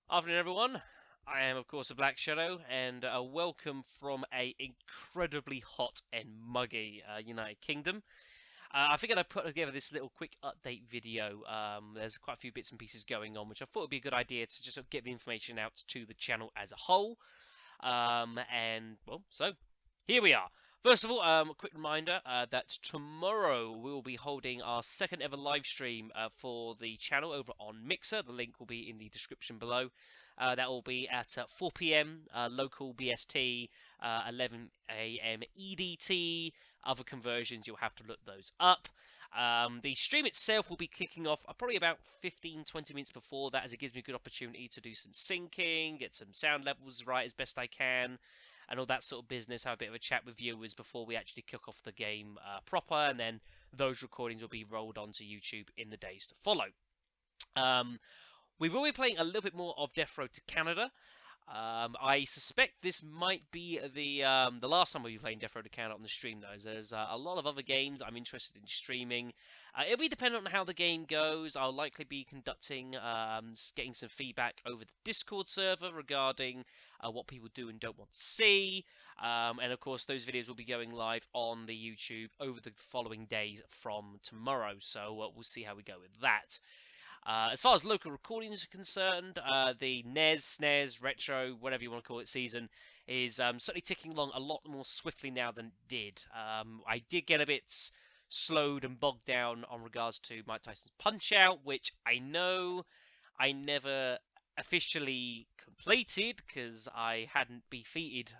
Afternoon, everyone. I am, of course, a Black Shadow, and a welcome from a incredibly hot and muggy United Kingdom. I figured I'd put together this little quick update video. There's quite a few bits and pieces going on, which I thought would be a good idea to just get the information out to the channel as a whole. So here we are. First of all, a quick reminder that tomorrow we will be holding our second ever live stream for the channel over on Mixer. The link will be in the description below. That will be at 4 p.m. Local BST, 11 a.m. EDT. Other conversions, you'll have to look those up. The stream itself will be kicking off probably about 15-20 minutes before that, as it gives me a good opportunity to do some syncing, get some sound levels right as best I can, and all that sort of business. Have a bit of a chat with viewers before we actually kick off the game proper, and then those recordings will be rolled onto YouTube in the days to follow. Um, we will be playing a little bit more of Death Road to Canada. I suspect this might be the last time we'll be playing Death Road to Canada on the stream, though. There's a lot of other games I'm interested in streaming. It'll be dependent on how the game goes. I'll likely be conducting, getting some feedback over the Discord server regarding what people do and don't want to see. And of course, those videos will be going live on the YouTube over the following days from tomorrow. So we'll see how we go with that. As far as local recordings are concerned, the NES, SNES, Retro, whatever you want to call it, season is certainly ticking along a lot more swiftly now than it did. I did get a bit slowed and bogged down on regards to Mike Tyson's Punch-Out, which I know I never officially completed because I hadn't defeated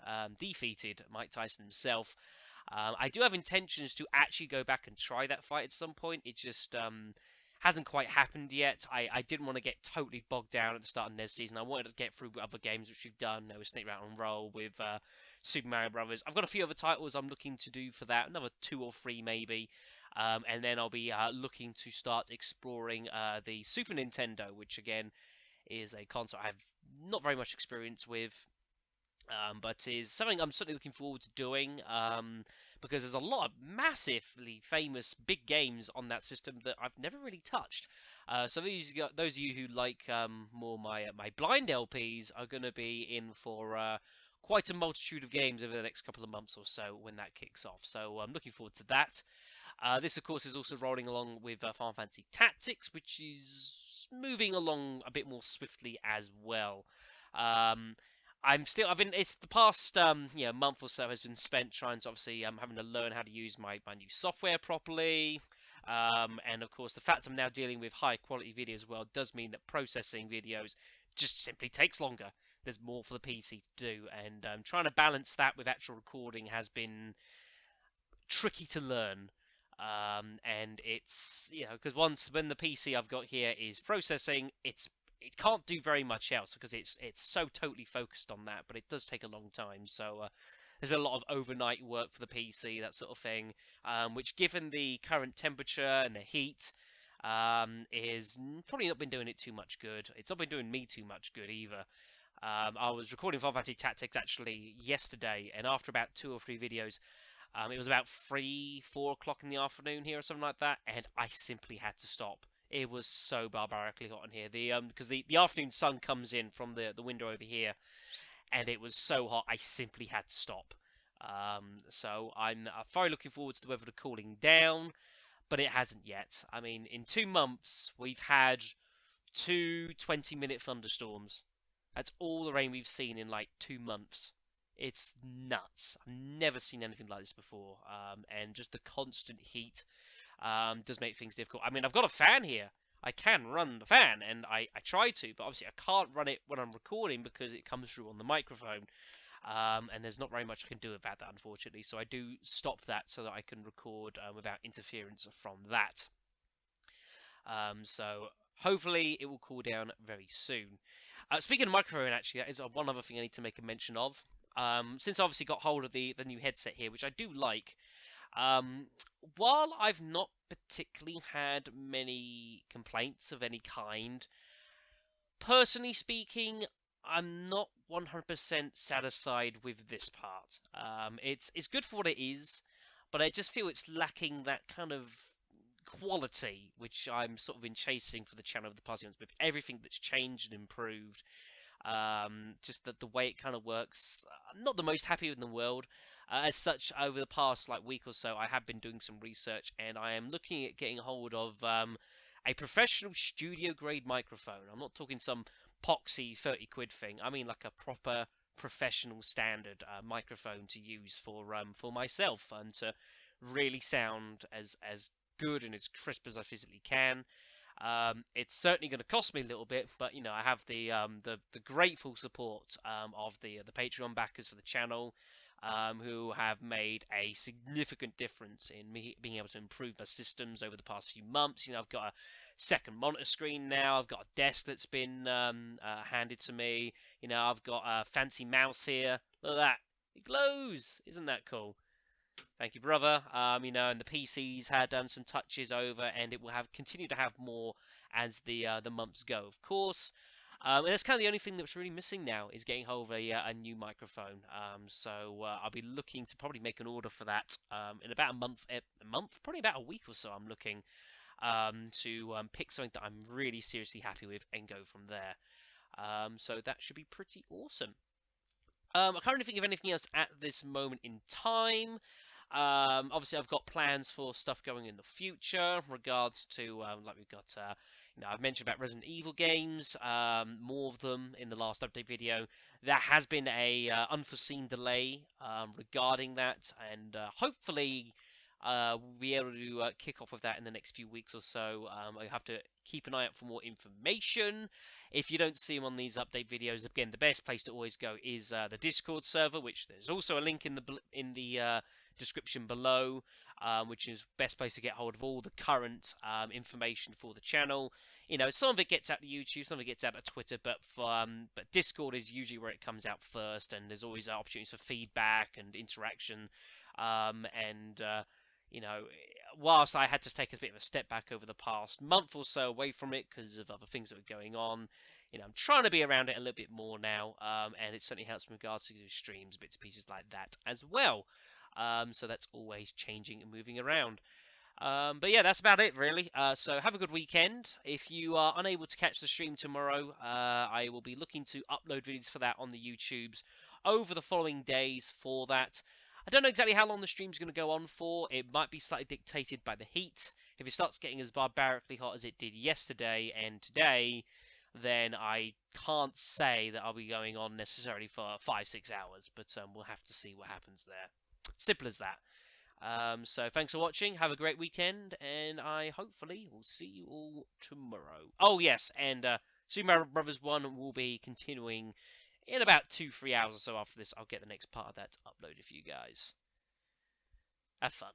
Mike Tyson himself. I do have intentions to actually go back and try that fight at some point. It just hasn't quite happened yet. I didn't want to get totally bogged down at the start of this season. I wanted to get through other games which we've done. There was Snake Rattle and Roll with Super Mario Brothers. I've got a few other titles I'm looking to do for that, another 2 or 3 maybe. And then I'll be looking to start exploring the Super Nintendo, which again is a console I have not very much experience with. But is something I'm certainly looking forward to doing because there's a lot of massively famous big games on that system that I've never really touched. So those of you who like more my blind LPs are going to be in for quite a multitude of games over the next couple of months or so when that kicks off. So I'm looking forward to that. This, of course, is also rolling along with Final Fantasy Tactics, which is moving along a bit more swiftly as well. Um, it's the past month or so has been spent trying to obviously having to learn how to use my new software properly. And of course, the fact I'm now dealing with high quality video as well does mean that processing videos just simply takes longer. There's more for the PC to do, and trying to balance that with actual recording has been tricky to learn. And it's because once when the PC I've got here is processing, it can't do very much else because it's so totally focused on that. But it does take a long time. So there's been a lot of overnight work for the PC, that sort of thing. Which, given the current temperature and the heat, is probably not been doing it too much good. It's not been doing me too much good either. I was recording Final Fantasy Tactics actually yesterday, and after about 2 or 3 videos, it was about 3, 4 o'clock in the afternoon here or something like that, and I simply had to stop. It was so barbarically hot in here. Because the afternoon sun comes in from the window over here, and it was so hot I simply had to stop. So I'm thoroughly looking forward to the weather cooling down, but it hasn't yet. I mean, in 2 months we've had two 20-minute thunderstorms. That's all the rain we've seen in like 2 months. It's nuts. I've never seen anything like this before. And just the constant heat does make things difficult. I mean, I've got a fan here. I can run the fan, and I try to, but obviously I can't run it when I'm recording because it comes through on the microphone. And there's not very much I can do about that, unfortunately. So I do stop that so that I can record without interference from that. So hopefully it will cool down very soon. Speaking of microphone, actually, that is one other thing I need to make a mention of. Since I obviously got hold of the new headset here, which I do like, um, while I've not particularly had many complaints of any kind, personally speaking, I'm not 100% satisfied with this part. It's good for what it is, but I just feel it's lacking that kind of quality which I'm sort of been chasing for the channel over the past months with everything that's changed and improved. Just the way it kind of works. I'm not the most happy in the world. As such, over the past like week or so, I have been doing some research, and I am looking at getting hold of a professional studio grade microphone. I'm not talking some poxy 30 quid thing. I mean like a proper professional standard microphone to use for myself and to really sound as good and as crisp as I physically can. It's certainly going to cost me a little bit, but you know I have the grateful support of the Patreon backers for the channel, who have made a significant difference in me being able to improve my systems over the past few months. You know, I've got a second monitor screen now. I've got a desk that's been handed to me. You know, I've got a fancy mouse here. Look at that. It glows. Isn't that cool? Thank you, brother. You know, and the PC's had some touches over, and it will have continue to have more as the months go, of course. And that's kind of the only thing that's really missing now is getting hold of a new microphone. So I'll be looking to probably make an order for that in about probably about a week or so. I'm looking to pick something that I'm really seriously happy with and go from there. So that should be pretty awesome. I can't really think of anything else at this moment in time. Obviously, I've got plans for stuff going in the future, in regards to like we've got, you know, I've mentioned about Resident Evil games, more of them in the last update video. There has been a unforeseen delay regarding that, and hopefully we'll be able to kick off with that in the next few weeks or so. I have to keep an eye out for more information. If you don't see them on these update videos, again, the best place to always go is the Discord server, which there's also a link in the description below, which is best place to get hold of all the current information for the channel. You know, some of it gets out to YouTube, some of it gets out to Twitter, but Discord is usually where it comes out first, and there's always opportunities for feedback and interaction. And you know, whilst I had to take a bit of a step back over the past month or so away from it because of other things that were going on, you know, I'm trying to be around it a little bit more now, and it certainly helps in regards to streams, bits and pieces like that as well. So that's always changing and moving around. But yeah, that's about it really. So have a good weekend. If you are unable to catch the stream tomorrow, I will be looking to upload videos for that on the YouTubes over the following days for that. I don't know exactly how long the stream's going to go on for. It might be slightly dictated by the heat. If it starts getting as barbarically hot as it did yesterday and today, then I can't say that I'll be going on necessarily for 5-6 hours. But we'll have to see what happens there. Simple as that. So thanks for watching. Have a great weekend, and I hopefully will see you all tomorrow. Oh yes, and Super Mario Brothers 1 will be continuing in about 2-3 hours or so after this. I'll get the next part of that uploaded for you guys. Have fun.